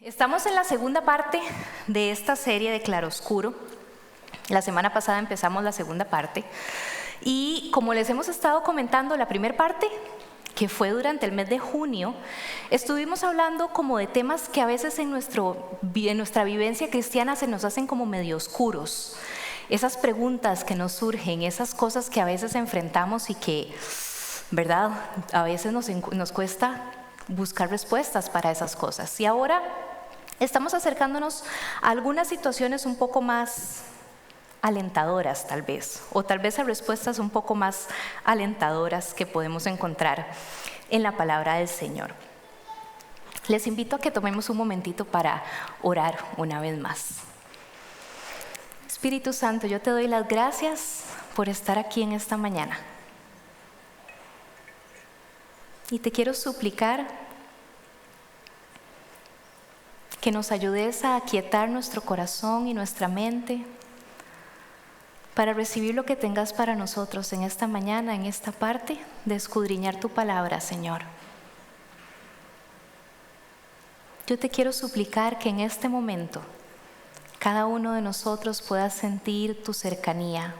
Estamos en la segunda parte de esta serie de Claroscuro. La semana pasada empezamos la segunda parte y como les hemos estado comentando, la primera parte, que fue durante el mes de junio, estuvimos hablando como de temas que a veces en nuestra vivencia cristiana se nos hacen como medio oscuros. Esas preguntas que nos surgen, esas cosas que a veces enfrentamos y que, ¿verdad?, a veces nos cuesta buscar respuestas para esas cosas. Y ahora estamos acercándonos a algunas situaciones un poco más alentadoras tal vez, o tal vez a respuestas un poco más alentadoras que podemos encontrar en la palabra del Señor. Les invito a que tomemos un momentito para orar una vez más. Espíritu Santo, yo te doy las gracias por estar aquí en esta mañana. Y te quiero suplicar que nos ayudes a aquietar nuestro corazón y nuestra mente para recibir lo que tengas para nosotros en esta mañana, en esta parte de escudriñar tu palabra, Señor. Yo te quiero suplicar que en este momento cada uno de nosotros pueda sentir tu cercanía,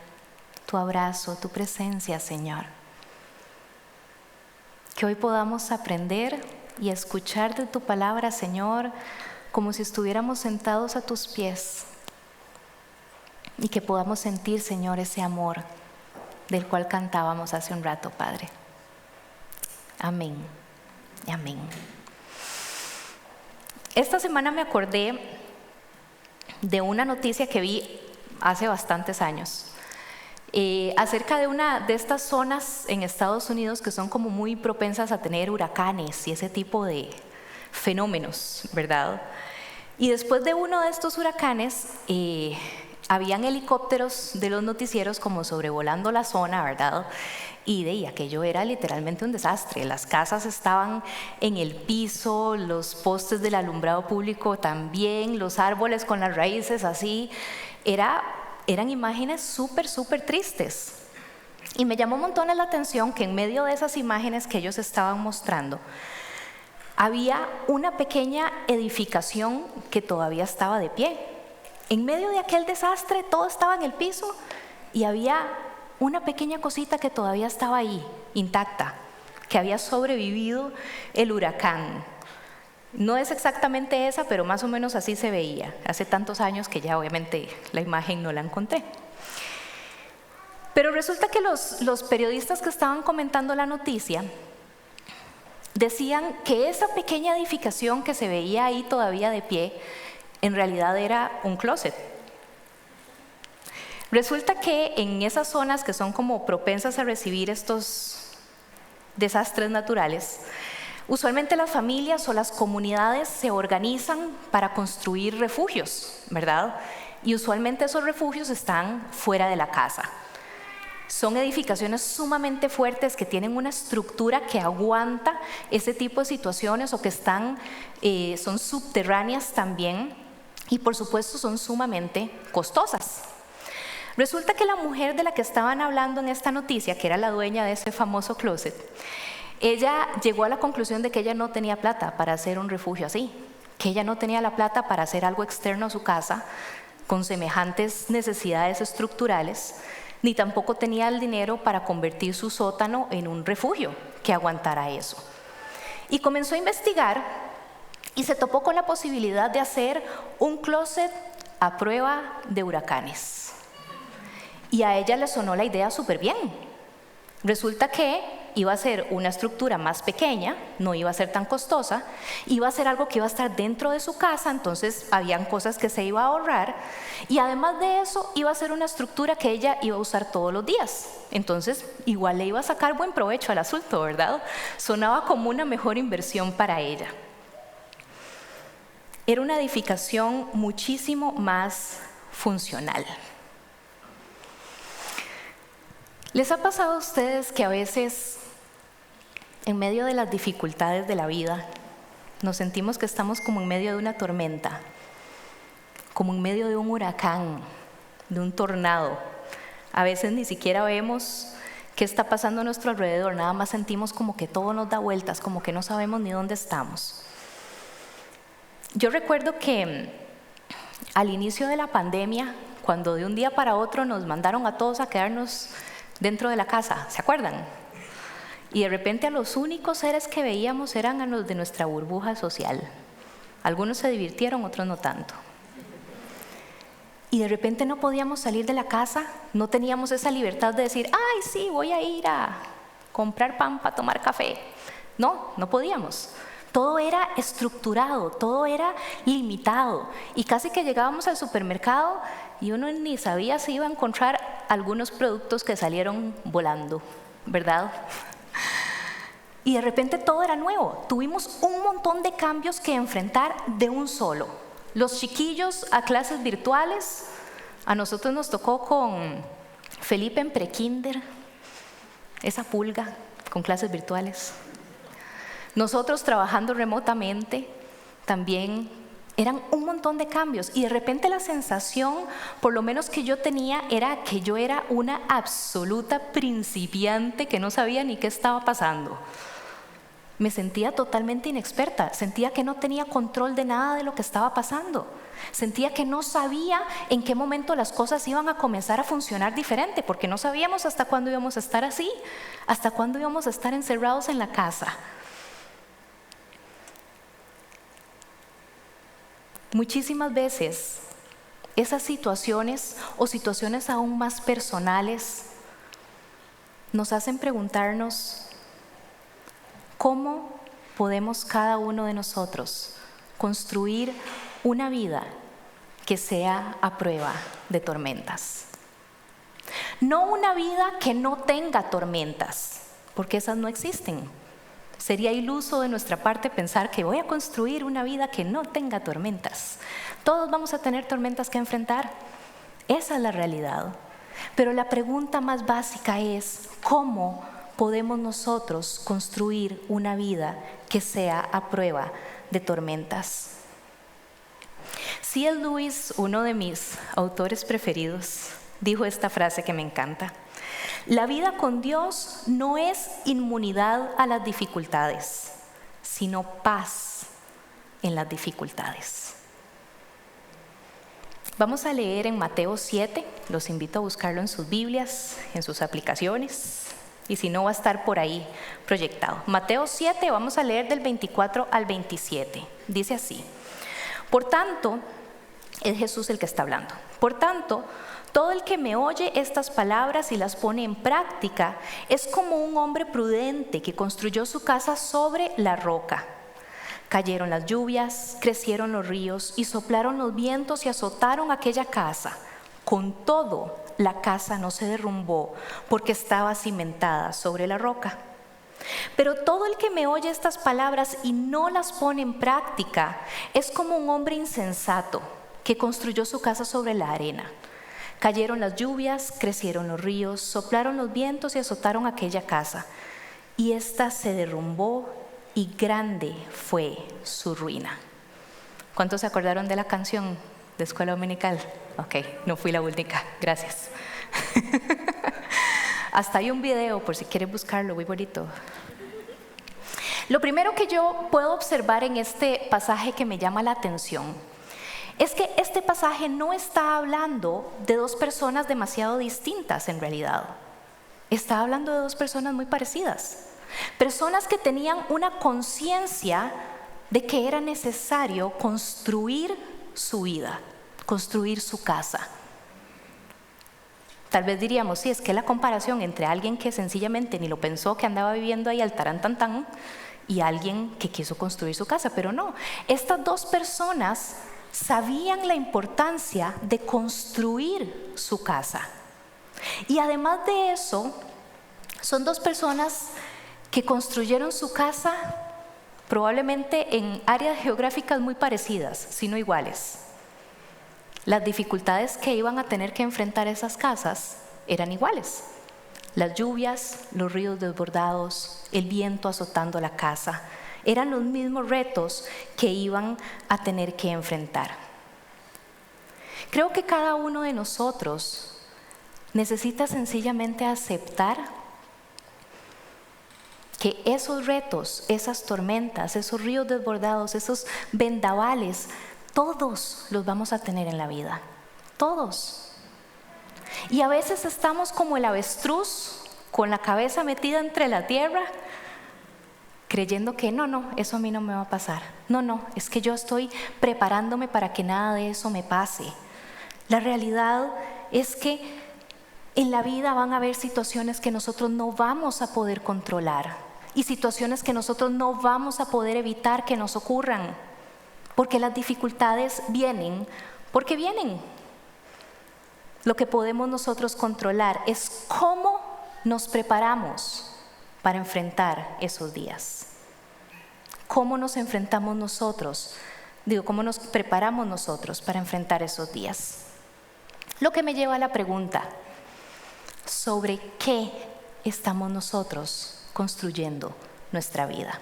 tu abrazo, tu presencia, Señor. Que hoy podamos aprender y escuchar de tu palabra, Señor, como si estuviéramos sentados a tus pies, y que podamos sentir, Señor, ese amor del cual cantábamos hace un rato, Padre. Amén y amén. Esta semana me acordé de una noticia que vi hace bastantes años, acerca de una de estas zonas en Estados Unidos que son como muy propensas a tener huracanes y ese tipo de fenómenos, ¿verdad? Y después de uno de estos huracanes, habían helicópteros de los noticieros como sobrevolando la zona, ¿verdad? Y aquello era literalmente un desastre. Las casas estaban en el piso, los postes del alumbrado público también, los árboles con las raíces así. Eran imágenes súper tristes. Y me llamó un montón la atención que en medio de esas imágenes que ellos estaban mostrando, había una pequeña edificación que todavía estaba de pie. En medio de aquel desastre todo estaba en el piso y había una pequeña cosita que todavía estaba ahí, intacta, que había sobrevivido el huracán. No es exactamente esa, pero más o menos así se veía. Hace tantos años que ya obviamente la imagen no la encontré. Pero resulta que los periodistas que estaban comentando la noticia decían que esa pequeña edificación que se veía ahí todavía de pie, en realidad era un closet. Resulta que en esas zonas que son como propensas a recibir estos desastres naturales, usualmente las familias o las comunidades se organizan para construir refugios, ¿verdad? Y usualmente esos refugios están fuera de la casa. Son edificaciones sumamente fuertes que tienen una estructura que aguanta ese tipo de situaciones o que son subterráneas también y por supuesto son sumamente costosas. Resulta que la mujer de la que estaban hablando en esta noticia, que era la dueña de ese famoso closet, ella llegó a la conclusión de que ella no tenía plata para hacer un refugio así, que ella no tenía la plata para hacer algo externo a su casa con semejantes necesidades estructurales, ni tampoco tenía el dinero para convertir su sótano en un refugio que aguantara eso. Y comenzó a investigar y se topó con la posibilidad de hacer un closet a prueba de huracanes. Y a ella le sonó la idea súper bien. Resulta que iba a ser una estructura más pequeña, no iba a ser tan costosa, iba a ser algo que iba a estar dentro de su casa, entonces habían cosas que se iba a ahorrar, y además de eso iba a ser una estructura que ella iba a usar todos los días, entonces igual le iba a sacar buen provecho al asunto, ¿verdad? Sonaba como una mejor inversión para ella. Era una edificación muchísimo más funcional. ¿Les ha pasado a ustedes que a veces, en medio de las dificultades de la vida, nos sentimos que estamos como en medio de una tormenta, como en medio de un huracán, de un tornado? A veces ni siquiera vemos qué está pasando a nuestro alrededor, nada más sentimos como que todo nos da vueltas, como que no sabemos ni dónde estamos. Yo recuerdo que al inicio de la pandemia, cuando de un día para otro nos mandaron a todos a quedarnos dentro de la casa, ¿se acuerdan? Y de repente a los únicos seres que veíamos eran a los de nuestra burbuja social. Algunos se divirtieron, otros no tanto. Y de repente no podíamos salir de la casa, no teníamos esa libertad de decir, ay, sí, voy a ir a comprar pan para tomar café. No, no podíamos. Todo era estructurado, todo era limitado. Y casi que llegábamos al supermercado y uno ni sabía si iba a encontrar algunos productos que salieron volando, ¿verdad? Y de repente todo era nuevo. Tuvimos un montón de cambios que enfrentar de un solo. Los chiquillos a clases virtuales. A nosotros nos tocó con Felipe en prekinder, esa pulga con clases virtuales. Nosotros trabajando remotamente también. Eran un montón de cambios y de repente la sensación, por lo menos que yo tenía, era que yo era una absoluta principiante que no sabía ni qué estaba pasando. Me sentía totalmente inexperta, sentía que no tenía control de nada de lo que estaba pasando. Sentía que no sabía en qué momento las cosas iban a comenzar a funcionar diferente, porque no sabíamos hasta cuándo íbamos a estar así, hasta cuándo íbamos a estar encerrados en la casa. Muchísimas veces esas situaciones o situaciones aún más personales nos hacen preguntarnos cómo podemos cada uno de nosotros construir una vida que sea a prueba de tormentas. No una vida que no tenga tormentas, porque esas no existen. Sería iluso de nuestra parte pensar que voy a construir una vida que no tenga tormentas. Todos vamos a tener tormentas que enfrentar. Esa es la realidad. Pero la pregunta más básica es, ¿cómo podemos nosotros construir una vida que sea a prueba de tormentas? C.S. Lewis, uno de mis autores preferidos, dijo esta frase que me encanta. La vida con Dios no es inmunidad a las dificultades, sino paz en las dificultades. Vamos a leer en Mateo 7, los invito a buscarlo en sus Biblias, en sus aplicaciones, y si no va a estar por ahí proyectado. Mateo 7, vamos a leer del 24 al 27, dice así. Por tanto, es Jesús el que está hablando. Por tanto, todo el que me oye estas palabras y las pone en práctica es como un hombre prudente que construyó su casa sobre la roca. Cayeron las lluvias, crecieron los ríos y soplaron los vientos y azotaron aquella casa. Con todo, la casa no se derrumbó porque estaba cimentada sobre la roca. Pero todo el que me oye estas palabras y no las pone en práctica es como un hombre insensato que construyó su casa sobre la arena. Cayeron las lluvias, crecieron los ríos, soplaron los vientos y azotaron aquella casa. Y ésta se derrumbó y grande fue su ruina. ¿Cuántos se acordaron de la canción de Escuela Dominical? Ok, no fui la única, gracias. Hasta hay un video por si quieren buscarlo, muy bonito. Lo primero que yo puedo observar en este pasaje que me llama la atención es que este pasaje no está hablando de dos personas demasiado distintas en realidad. Está hablando de dos personas muy parecidas. Personas que tenían una conciencia de que era necesario construir su vida, construir su casa. Tal vez diríamos, sí, es que la comparación entre alguien que sencillamente ni lo pensó, que andaba viviendo ahí al tarantantán, y alguien que quiso construir su casa, pero no. Estas dos personas sabían la importancia de construir su casa. Y además de eso, son dos personas que construyeron su casa probablemente en áreas geográficas muy parecidas, si no iguales. Las dificultades que iban a tener que enfrentar esas casas eran iguales. Las lluvias, los ríos desbordados, el viento azotando la casa, eran los mismos retos que iban a tener que enfrentar. Creo que cada uno de nosotros necesita sencillamente aceptar que esos retos, esas tormentas, esos ríos desbordados, esos vendavales, todos los vamos a tener en la vida, todos. Y a veces estamos como el avestruz, con la cabeza metida entre la tierra, creyendo que no, eso a mí no me va a pasar. No, es que yo estoy preparándome para que nada de eso me pase. La realidad es que en la vida van a haber situaciones que nosotros no vamos a poder controlar y situaciones que nosotros no vamos a poder evitar que nos ocurran, porque las dificultades vienen porque vienen. Lo que podemos nosotros controlar es cómo nos preparamos para enfrentar esos días. ¿Cómo nos enfrentamos nosotros? ¿Cómo nos preparamos nosotros para enfrentar esos días? Lo que me lleva a la pregunta, ¿sobre qué estamos nosotros construyendo nuestra vida?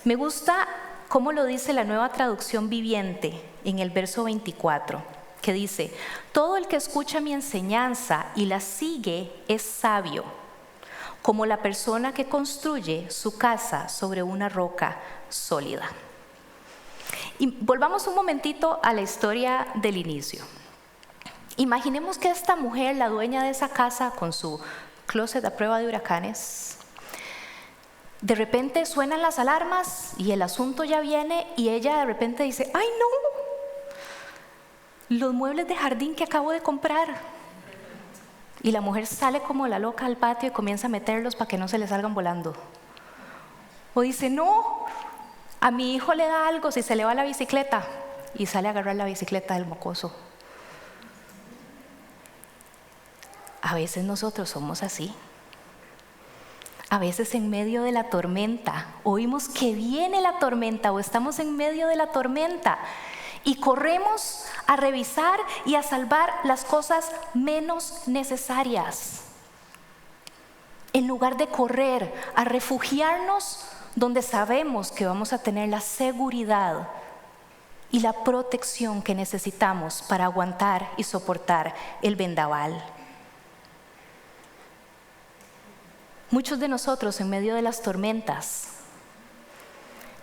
Me gusta cómo lo dice la Nueva Traducción Viviente en el verso 24, que dice: todo el que escucha mi enseñanza y la sigue es sabio, como la persona que construye su casa sobre una roca sólida. Y volvamos un momentito a la historia del inicio. Imaginemos que esta mujer, la dueña de esa casa con su closet a prueba de huracanes, de repente suenan las alarmas y el asunto ya viene y ella de repente dice: ¡ay no! Los muebles de jardín que acabo de comprar. Y la mujer sale como la loca al patio y comienza a meterlos para que no se le salgan volando. O dice: no, a mi hijo le da algo si se le va la bicicleta, y sale a agarrar la bicicleta del mocoso. A veces nosotros somos así. A veces en medio de la tormenta, oímos que viene la tormenta o estamos en medio de la tormenta y corremos a revisar y a salvar las cosas menos necesarias, en lugar de correr a refugiarnos donde sabemos que vamos a tener la seguridad y la protección que necesitamos para aguantar y soportar el vendaval. Muchos de nosotros en medio de las tormentas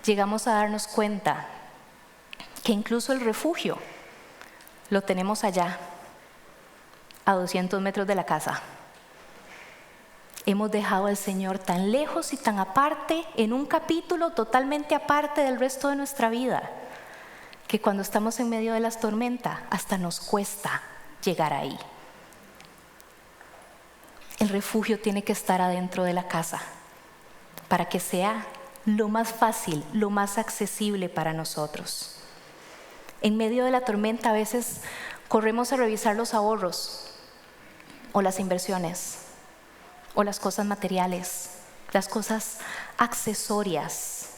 llegamos a darnos cuenta que incluso el refugio lo tenemos allá, a 200 metros de la casa. Hemos dejado al Señor tan lejos y tan aparte, en un capítulo totalmente aparte del resto de nuestra vida, que cuando estamos en medio de las tormentas hasta nos cuesta llegar ahí. El refugio tiene que estar adentro de la casa para que sea lo más fácil, lo más accesible para nosotros. En medio de la tormenta a veces corremos a revisar los ahorros o las inversiones o las cosas materiales, las cosas accesorias.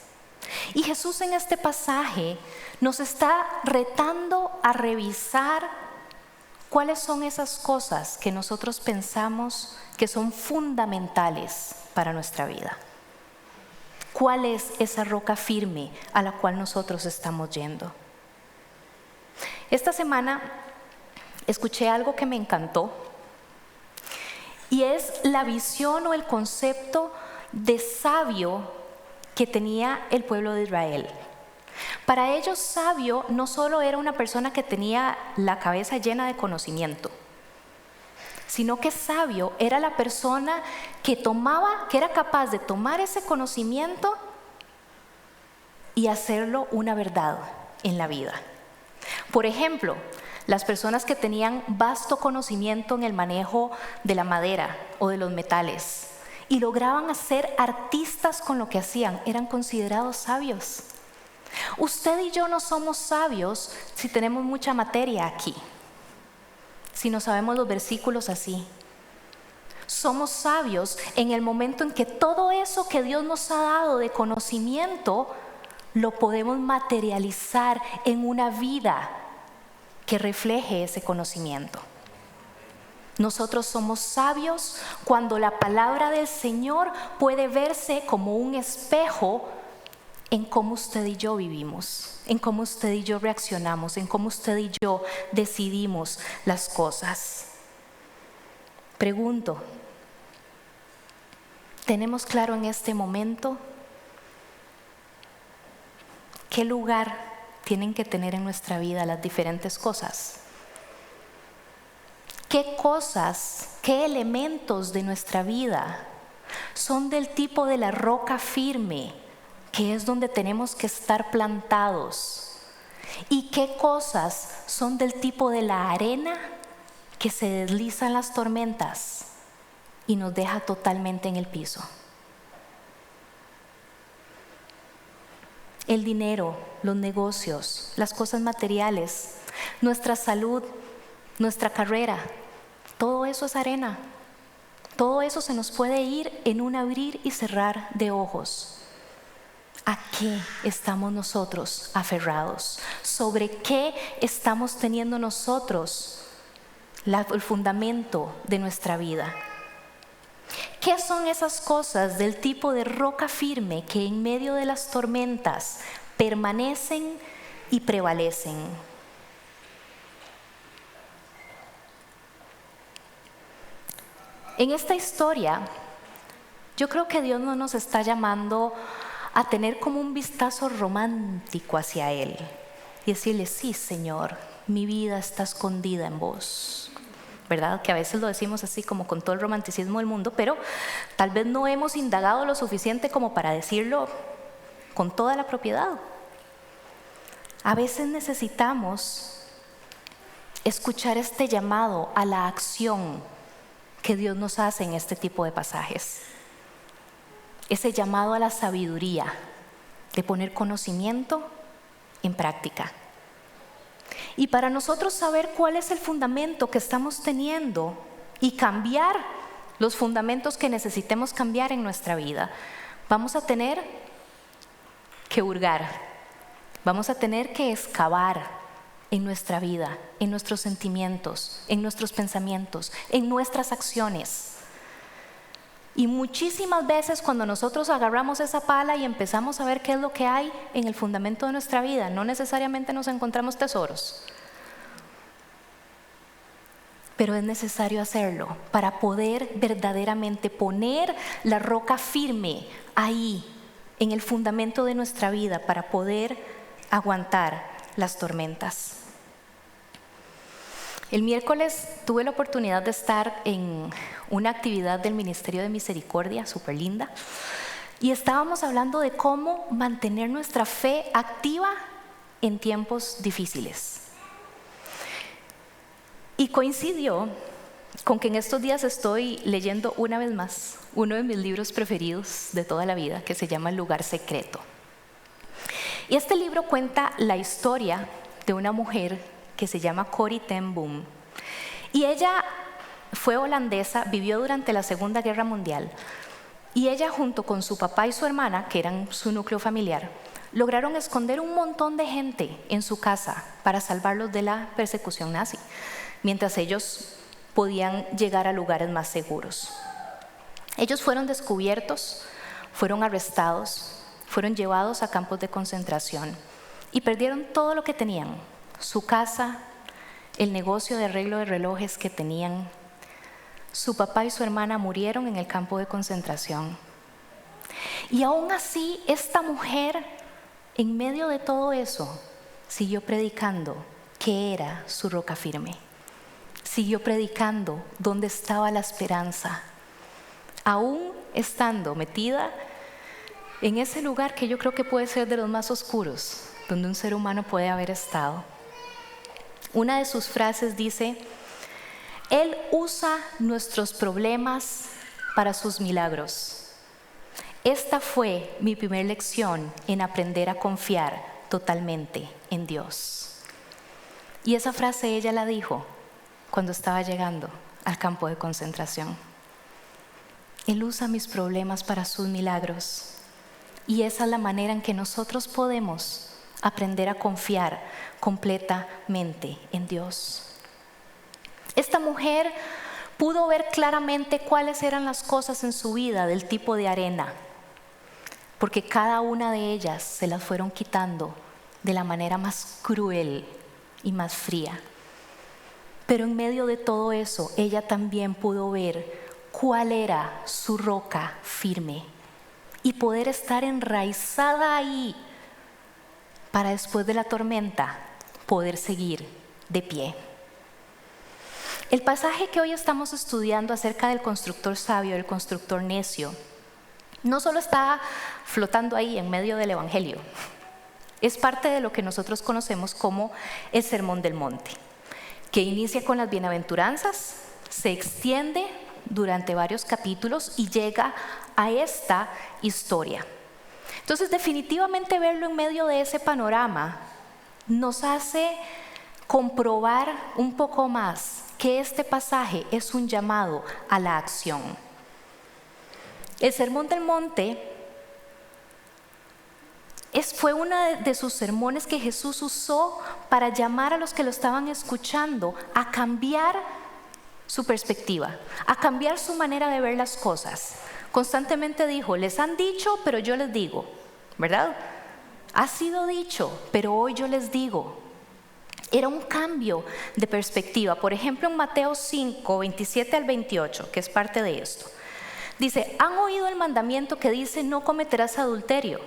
Y Jesús en este pasaje nos está retando a revisar cuáles son esas cosas que nosotros pensamos que son fundamentales para nuestra vida. ¿Cuál es esa roca firme a la cual nosotros estamos yendo? Esta semana escuché algo que me encantó y es la visión o el concepto de sabio que tenía el pueblo de Israel. Para ellos, sabio no solo era una persona que tenía la cabeza llena de conocimiento, sino que sabio era la persona que era capaz de tomar ese conocimiento y hacerlo una verdad en la vida. Por ejemplo, las personas que tenían vasto conocimiento en el manejo de la madera o de los metales y lograban ser artistas con lo que hacían, eran considerados sabios. Usted y yo no somos sabios si tenemos mucha materia aquí, si no sabemos los versículos así. Somos sabios en el momento en que todo eso que Dios nos ha dado de conocimiento lo podemos materializar en una vida que refleje ese conocimiento. Nosotros somos sabios cuando la palabra del Señor puede verse como un espejo en cómo usted y yo vivimos, en cómo usted y yo reaccionamos, en cómo usted y yo decidimos las cosas. Pregunto, tenemos claro en este momento qué lugar tienen que tener en nuestra vida las diferentes cosas. ¿Qué cosas, qué elementos de nuestra vida son del tipo de la roca firme, que es donde tenemos que estar plantados? ¿Y qué cosas son del tipo de la arena que se desliza en las tormentas y nos deja totalmente en el piso? El dinero, los negocios, las cosas materiales, nuestra salud, nuestra carrera, todo eso es arena. Todo eso se nos puede ir en un abrir y cerrar de ojos. ¿A qué estamos nosotros aferrados? ¿Sobre qué estamos teniendo nosotros el fundamento de nuestra vida? ¿Qué son esas cosas del tipo de roca firme que en medio de las tormentas permanecen y prevalecen? En esta historia, yo creo que Dios no nos está llamando a tener como un vistazo romántico hacia Él y decirle: sí, Señor, mi vida está escondida en vos. ¿Verdad? Que a veces lo decimos así como con todo el romanticismo del mundo, pero tal vez no hemos indagado lo suficiente como para decirlo con toda la propiedad. A veces necesitamos escuchar este llamado a la acción que Dios nos hace en este tipo de pasajes. Ese llamado a la sabiduría, de poner conocimiento en práctica. Y para nosotros saber cuál es el fundamento que estamos teniendo y cambiar los fundamentos que necesitemos cambiar en nuestra vida, vamos a tener que hurgar, vamos a tener que excavar en nuestra vida, en nuestros sentimientos, en nuestros pensamientos, en nuestras acciones. Y muchísimas veces cuando nosotros agarramos esa pala y empezamos a ver qué es lo que hay en el fundamento de nuestra vida, no necesariamente nos encontramos tesoros. Pero es necesario hacerlo para poder verdaderamente poner la roca firme ahí, en el fundamento de nuestra vida, para poder aguantar las tormentas. El miércoles tuve la oportunidad de estar en una actividad del Ministerio de Misericordia, súper linda, y estábamos hablando de cómo mantener nuestra fe activa en tiempos difíciles. Y coincidió con que en estos días estoy leyendo una vez más uno de mis libros preferidos de toda la vida, que se llama El lugar secreto. Y este libro cuenta la historia de una mujer que se llama Corrie ten Boom. Y ella fue holandesa, vivió durante la Segunda Guerra Mundial. Y ella, junto con su papá y su hermana, que eran su núcleo familiar, lograron esconder un montón de gente en su casa para salvarlos de la persecución nazi, mientras ellos podían llegar a lugares más seguros. Ellos fueron descubiertos, fueron arrestados, fueron llevados a campos de concentración y perdieron todo lo que tenían: su casa, el negocio de arreglo de relojes que tenían. Su papá y su hermana murieron en el campo de concentración. Y aún así, esta mujer, en medio de todo eso, siguió predicando que era su roca firme. Siguió predicando dónde estaba la esperanza, aún estando metida en ese lugar que yo creo que puede ser de los más oscuros donde un ser humano puede haber estado. Una de sus frases dice: Él usa nuestros problemas para sus milagros. Esta fue mi primera lección en aprender a confiar totalmente en Dios. Y esa frase ella la dijo cuando estaba llegando al campo de concentración. Él usa mis problemas para sus milagros. Y esa es la manera en que nosotros podemos aprender a confiar completamente en Dios. Esta mujer pudo ver claramente cuáles eran las cosas en su vida del tipo de arena, porque cada una de ellas se las fueron quitando de la manera más cruel y más fría. Pero en medio de todo eso, ella también pudo ver cuál era su roca firme y poder estar enraizada ahí para después de la tormenta poder seguir de pie. El pasaje que hoy estamos estudiando acerca del constructor sabio, del constructor necio, no solo está flotando ahí en medio del Evangelio, es parte de lo que nosotros conocemos como el Sermón del Monte, que inicia con las bienaventuranzas, se extiende durante varios capítulos y llega a esta historia. Entonces, definitivamente verlo en medio de ese panorama nos hace comprobar un poco más que este pasaje es un llamado a la acción. El Sermón del Monte fue uno de sus sermones que Jesús usó para llamar a los que lo estaban escuchando a cambiar su perspectiva, a cambiar su manera de ver las cosas. Constantemente dijo, les han dicho, pero yo les digo, ¿verdad? Ha sido dicho, pero hoy yo les digo. Era un cambio de perspectiva. Por ejemplo, en Mateo 5, 27 al 28, que es parte de esto, dice, han oído el mandamiento que dice, no cometerás adulterio.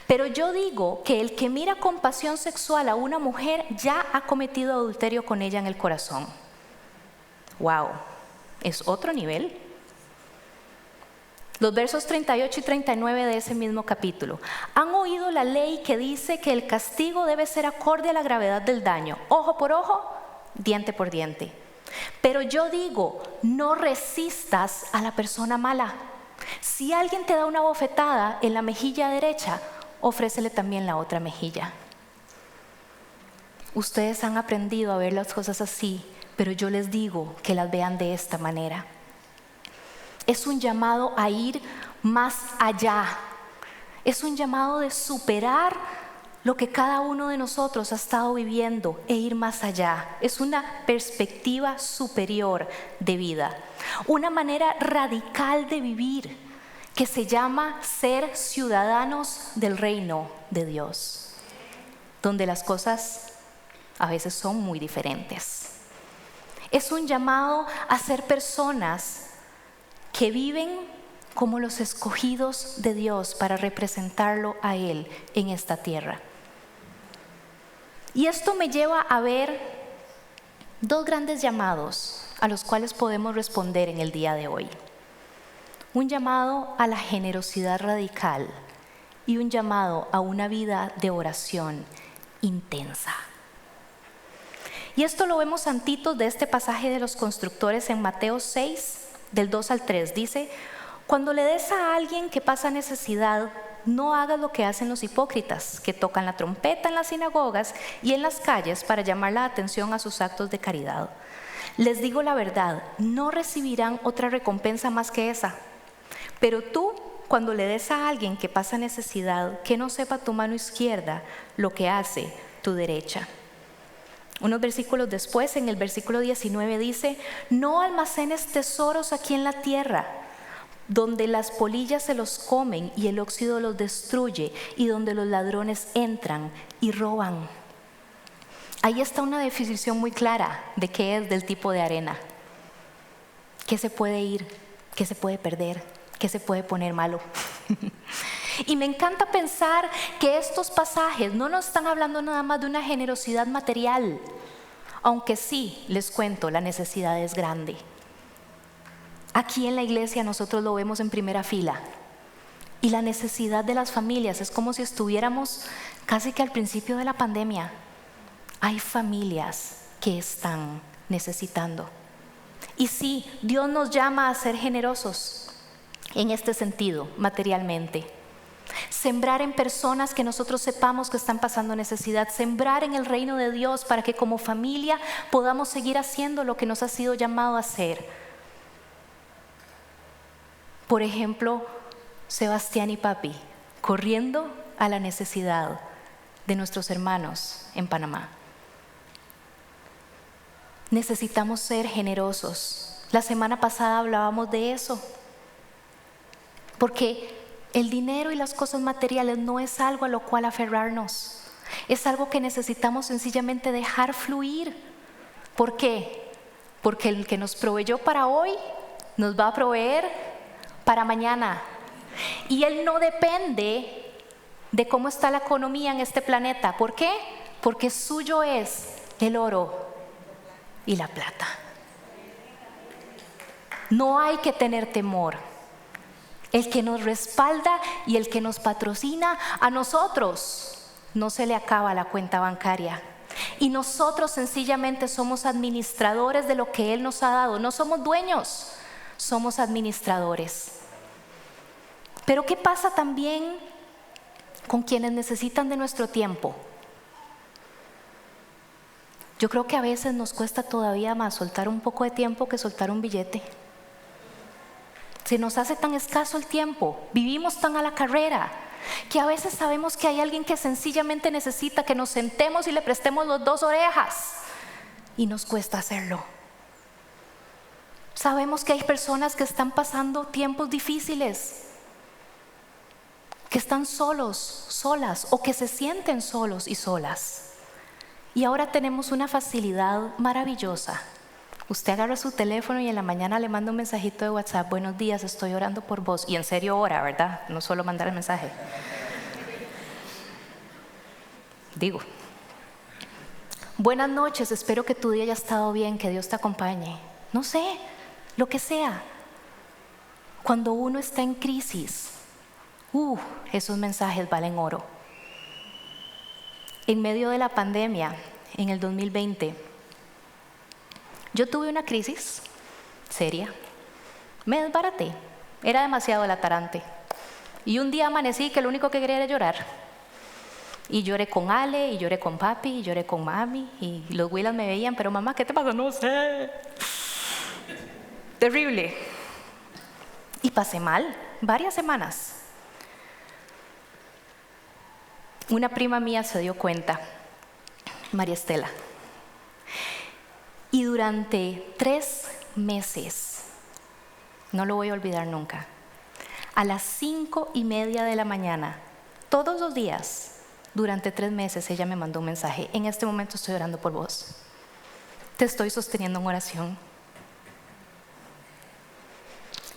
Pero yo digo que el que mira con pasión sexual a una mujer ya ha cometido adulterio con ella en el corazón. Wow, es otro nivel. Los versos 38 y 39 de ese mismo capítulo. Han oído la ley que dice que el castigo debe ser acorde a la gravedad del daño. Ojo por ojo, diente por diente. Pero yo digo, no resistas a la persona mala. Si alguien te da una bofetada en la mejilla derecha, ofrécele también la otra mejilla. Ustedes han aprendido a ver las cosas así, pero yo les digo que las vean de esta manera. Es un llamado a ir más allá. Es un llamado de superar lo que cada uno de nosotros ha estado viviendo e ir más allá. Es una perspectiva superior de vida. Una manera radical de vivir que se llama ser ciudadanos del reino de Dios, donde las cosas a veces son muy diferentes. Es un llamado a ser personas que viven como los escogidos de Dios para representarlo a Él en esta tierra. Y esto me lleva a ver dos grandes llamados a los cuales podemos responder en el día de hoy. Un llamado a la generosidad radical y un llamado a una vida de oración intensa. Y esto lo vemos antitos de este pasaje de los constructores en Mateo 6, del 2 al 3. Dice, cuando le des a alguien que pasa necesidad, no hagas lo que hacen los hipócritas, que tocan la trompeta en las sinagogas y en las calles para llamar la atención a sus actos de caridad. Les digo la verdad, no recibirán otra recompensa más que esa. Pero tú, cuando le des a alguien que pasa necesidad, que no sepa tu mano izquierda lo que hace tu derecha. Unos versículos después, en el versículo 19 dice, no almacenes tesoros aquí en la tierra, donde las polillas se los comen y el óxido los destruye, y donde los ladrones entran y roban. Ahí está una definición muy clara de qué es del tipo de arena. ¿Qué se puede ir? ¿Qué se puede perder? ¿Qué se puede poner malo? Y me encanta pensar que estos pasajes no nos están hablando nada más de una generosidad material, aunque sí, les cuento, la necesidad es grande. Aquí en la iglesia nosotros lo vemos en primera fila. Y la necesidad de las familias es como si estuviéramos casi que al principio de la pandemia. Hay familias que están necesitando. Y sí, Dios nos llama a ser generosos en este sentido, materialmente. Sembrar en personas que nosotros sepamos que están pasando necesidad. Sembrar en el reino de Dios para que como familia podamos seguir haciendo lo que nos ha sido llamado a hacer. Por ejemplo, Sebastián y Papi, corriendo a la necesidad de nuestros hermanos en Panamá. Necesitamos ser generosos. La semana pasada hablábamos de eso. Porque el dinero y las cosas materiales no es algo a lo cual aferrarnos. Es algo que necesitamos sencillamente dejar fluir. ¿Por qué? Porque el que nos proveyó para hoy nos va a proveer para mañana. Y Él no depende de cómo está la economía en este planeta. ¿Por qué? Porque suyo es el oro y la plata. No hay que tener temor. El que nos respalda y el que nos patrocina, a nosotros no se le acaba la cuenta bancaria. Y nosotros sencillamente somos administradores de lo que Él nos ha dado. No somos dueños, somos administradores. Pero ¿qué pasa también con quienes necesitan de nuestro tiempo? Yo creo que a veces nos cuesta todavía más soltar un poco de tiempo que soltar un billete. Se nos hace tan escaso el tiempo, vivimos tan a la carrera, que a veces sabemos que hay alguien que sencillamente necesita que nos sentemos y le prestemos las dos orejas, y nos cuesta hacerlo. Sabemos que hay personas que están pasando tiempos difíciles, que están solos, solas, o que se sienten solos y solas. Y ahora tenemos una facilidad maravillosa. Usted agarra su teléfono y en la mañana le manda un mensajito de WhatsApp: buenos días, estoy orando por vos. Y en serio ora, ¿verdad? No solo mandar el mensaje. Digo, buenas noches, espero que tu día haya estado bien, que Dios te acompañe. No sé, lo que sea. Cuando uno está en crisis, esos mensajes valen oro. En medio de la pandemia, en el 2020, yo tuve una crisis seria. Me desbaraté, era demasiado latarante. Y un día amanecí que lo único que quería era llorar. Y lloré con Ale, y lloré con papi, y lloré con mami. Y los Willas me veían: pero mamá, ¿qué te pasa? No sé. Terrible. Y pasé mal, varias semanas. Una prima mía se dio cuenta, María Estela. Y durante 3 meses, no lo voy a olvidar nunca, a las 5:30 de la mañana, todos los días, durante 3 meses, ella me mandó un mensaje: en este momento estoy orando por vos. Te estoy sosteniendo en oración.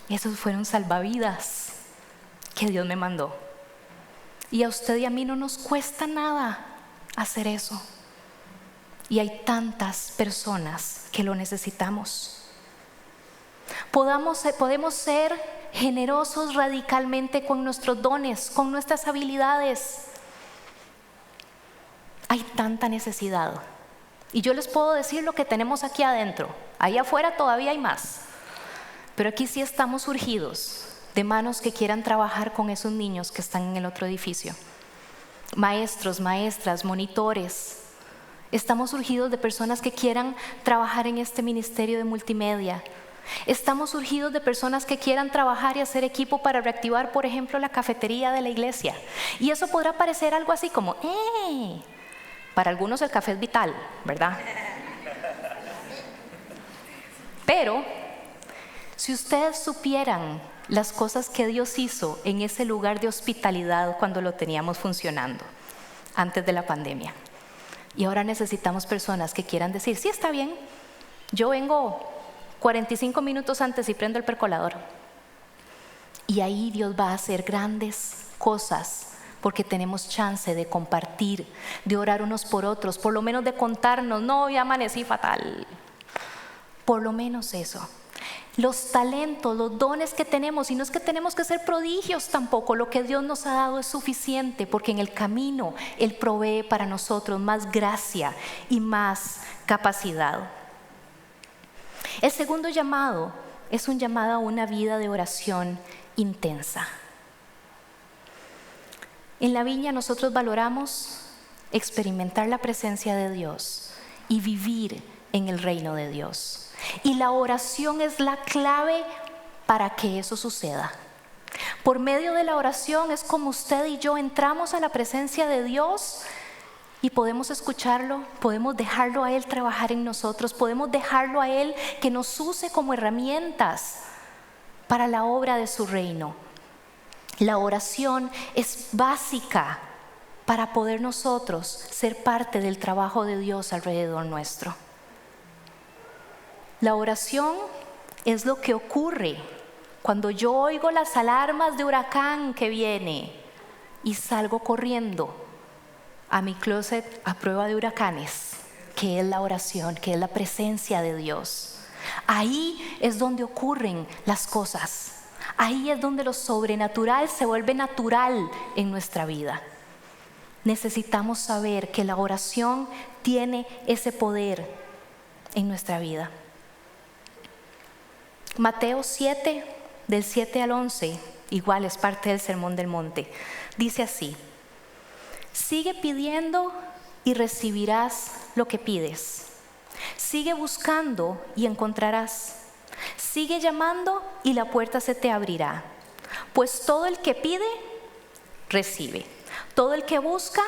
Esos fueron salvavidas que Dios me mandó. Y a usted y a mí no nos cuesta nada hacer eso. Y hay tantas personas que lo necesitamos. Podemos ser generosos radicalmente con nuestros dones, con nuestras habilidades. Hay tanta necesidad. Y yo les puedo decir lo que tenemos aquí adentro. Ahí afuera todavía hay más. Pero aquí sí estamos urgidos de manos que quieran trabajar con esos niños que están en el otro edificio. Maestros, maestras, monitores. Estamos urgidos de personas que quieran trabajar en este ministerio de multimedia. Estamos urgidos de personas que quieran trabajar y hacer equipo para reactivar, por ejemplo, la cafetería de la iglesia. Y eso podrá parecer algo así como, para algunos el café es vital, ¿verdad? Pero si ustedes supieran las cosas que Dios hizo en ese lugar de hospitalidad cuando lo teníamos funcionando, antes de la pandemia. Y ahora necesitamos personas que quieran decir: sí, está bien, yo vengo 45 minutos antes y prendo el percolador. Y ahí Dios va a hacer grandes cosas, porque tenemos chance de compartir, de orar unos por otros, por lo menos de contarnos: no, ya amanecí fatal. Por lo menos eso. Los talentos, los dones que tenemos, y no es que tenemos que ser prodigios tampoco, lo que Dios nos ha dado es suficiente, porque en el camino Él provee para nosotros más gracia y más capacidad. El segundo llamado es un llamado a una vida de oración intensa. En la viña nosotros valoramos experimentar la presencia de Dios y vivir en el reino de Dios. Y la oración es la clave para que eso suceda. Por medio de la oración es como usted y yo entramos a la presencia de Dios y podemos escucharlo, podemos dejarlo a Él trabajar en nosotros, podemos dejarlo a Él que nos use como herramientas para la obra de su reino. La oración es básica para poder nosotros ser parte del trabajo de Dios alrededor nuestro. La oración es lo que ocurre cuando yo oigo las alarmas de huracán que viene y salgo corriendo a mi closet a prueba de huracanes, que es la oración, que es la presencia de Dios. Ahí es donde ocurren las cosas. Ahí es donde lo sobrenatural se vuelve natural en nuestra vida. Necesitamos saber que la oración tiene ese poder en nuestra vida. Mateo 7, del 7 al 11, igual es parte del Sermón del Monte. Dice así: sigue pidiendo y recibirás lo que pides. Sigue buscando y encontrarás. Sigue llamando y la puerta se te abrirá. Pues todo el que pide, recibe. Todo el que busca,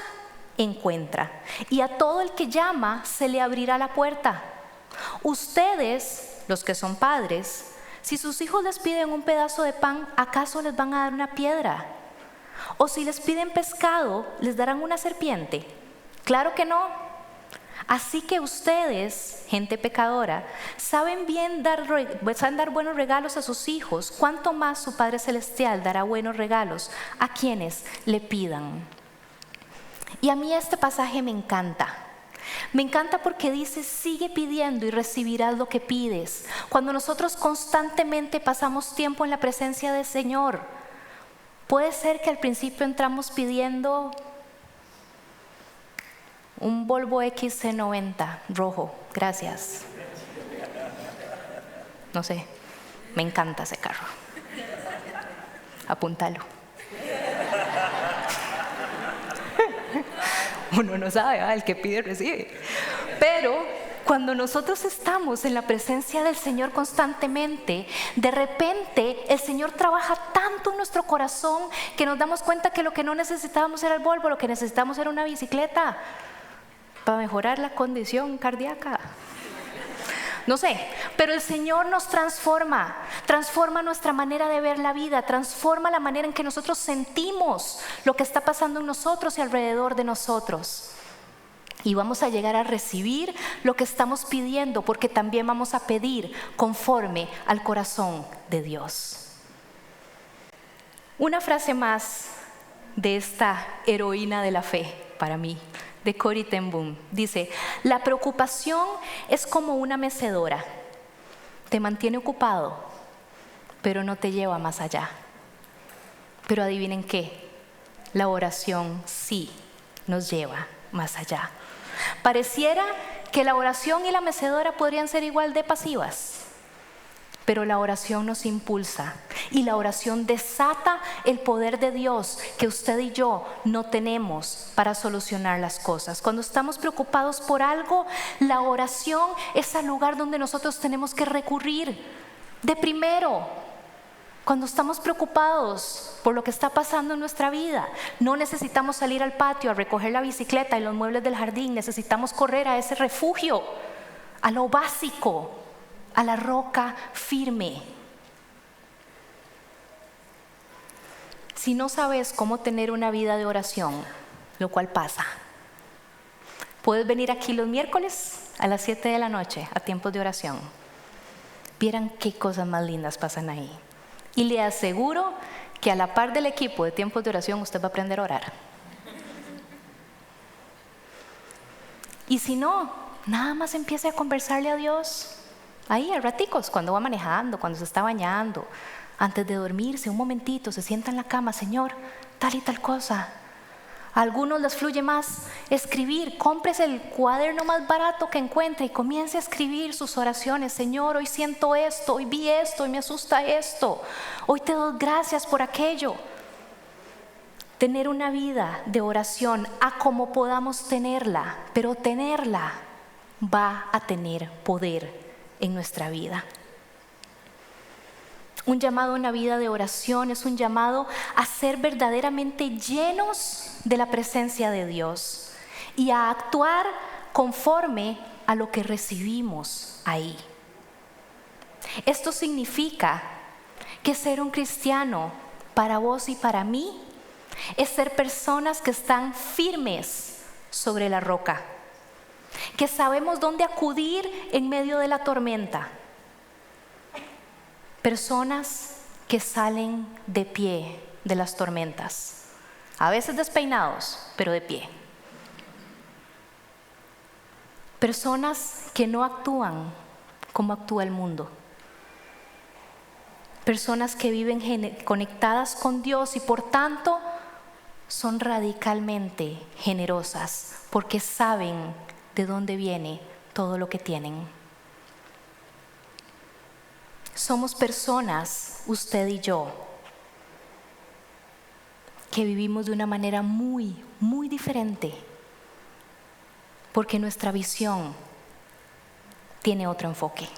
encuentra. Y a todo el que llama, se le abrirá la puerta. Ustedes, los que son padres, si sus hijos les piden un pedazo de pan, ¿acaso les van a dar una piedra? ¿O si les piden pescado, les darán una serpiente? Claro que no. Así que ustedes, gente pecadora, saben dar buenos regalos a sus hijos. ¿Cuánto más su Padre Celestial dará buenos regalos a quienes le pidan? Y a mí este pasaje me encanta. Me encanta porque dice: sigue pidiendo y recibirás lo que pides. Cuando nosotros constantemente pasamos tiempo en la presencia del Señor, puede ser que al principio entramos pidiendo un Volvo XC90 rojo, gracias. No sé, me encanta ese carro. Apúntalo. Uno no sabe, el que pide recibe. Pero cuando nosotros estamos en la presencia del Señor constantemente, de repente el Señor trabaja tanto en nuestro corazón que nos damos cuenta que lo que no necesitábamos era el Volvo, lo que necesitábamos era una bicicleta para mejorar la condición cardíaca. No sé, pero el Señor nos transforma nuestra manera de ver la vida, transforma la manera en que nosotros sentimos lo que está pasando en nosotros y alrededor de nosotros. Y vamos a llegar a recibir lo que estamos pidiendo, porque también vamos a pedir conforme al corazón de Dios. Una frase más de esta heroína de la fe para mí, de Corrie ten Boom. Dice: la preocupación es como una mecedora. Te mantiene ocupado, pero no te lleva más allá. Pero adivinen qué, la oración sí nos lleva más allá. Pareciera que la oración y la mecedora podrían ser igual de pasivas, pero la oración nos impulsa y la oración desata el poder de Dios que usted y yo no tenemos para solucionar las cosas. Cuando estamos preocupados por algo, la oración es el lugar donde nosotros tenemos que recurrir de primero. Cuando estamos preocupados por lo que está pasando en nuestra vida, no necesitamos salir al patio a recoger la bicicleta y los muebles del jardín. Necesitamos correr a ese refugio, a lo básico, a la roca firme. Si no sabes cómo tener una vida de oración, lo cual pasa, puedes venir aquí los miércoles a las 7 de la noche a tiempos de oración. Vieran qué cosas más lindas pasan ahí. Y le aseguro que a la par del equipo de tiempos de oración usted va a aprender a orar. Y si no, nada más empiece a conversarle a Dios. Ahí a raticos, cuando va manejando, cuando se está bañando, antes de dormirse, un momentito, se sienta en la cama: Señor, tal y tal cosa. A algunos les fluye más escribir. Cómprese el cuaderno más barato que encuentre y comience a escribir sus oraciones. Señor, hoy siento esto, hoy vi esto, hoy me asusta esto, hoy te doy gracias por aquello. Tener una vida de oración a como podamos tenerla, pero tenerla va a tener poder en nuestra vida. Un llamado a una vida de oración es un llamado a ser verdaderamente llenos de la presencia de Dios y a actuar conforme a lo que recibimos ahí. Esto significa que ser un cristiano para vos y para mí es ser personas que están firmes sobre la roca, que sabemos dónde acudir en medio de la tormenta, Personas que salen de pie de las tormentas, a veces despeinados, pero de pie. Personas que no actúan como actúa el mundo. Personas que viven conectadas con Dios y por tanto son radicalmente generosas porque saben de dónde viene todo lo que tienen. Somos personas, usted y yo, que vivimos de una manera muy, muy diferente porque nuestra visión tiene otro enfoque.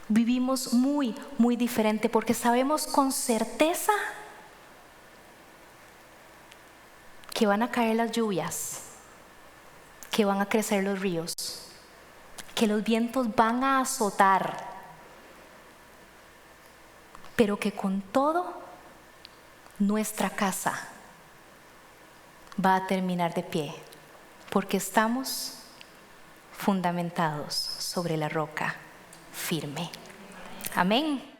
Vivimos muy, muy diferente porque sabemos con certeza que van a caer las lluvias, que van a crecer los ríos, que los vientos van a azotar, pero que con todo nuestra casa va a terminar de pie, porque estamos fundamentados sobre la roca firme. Amén.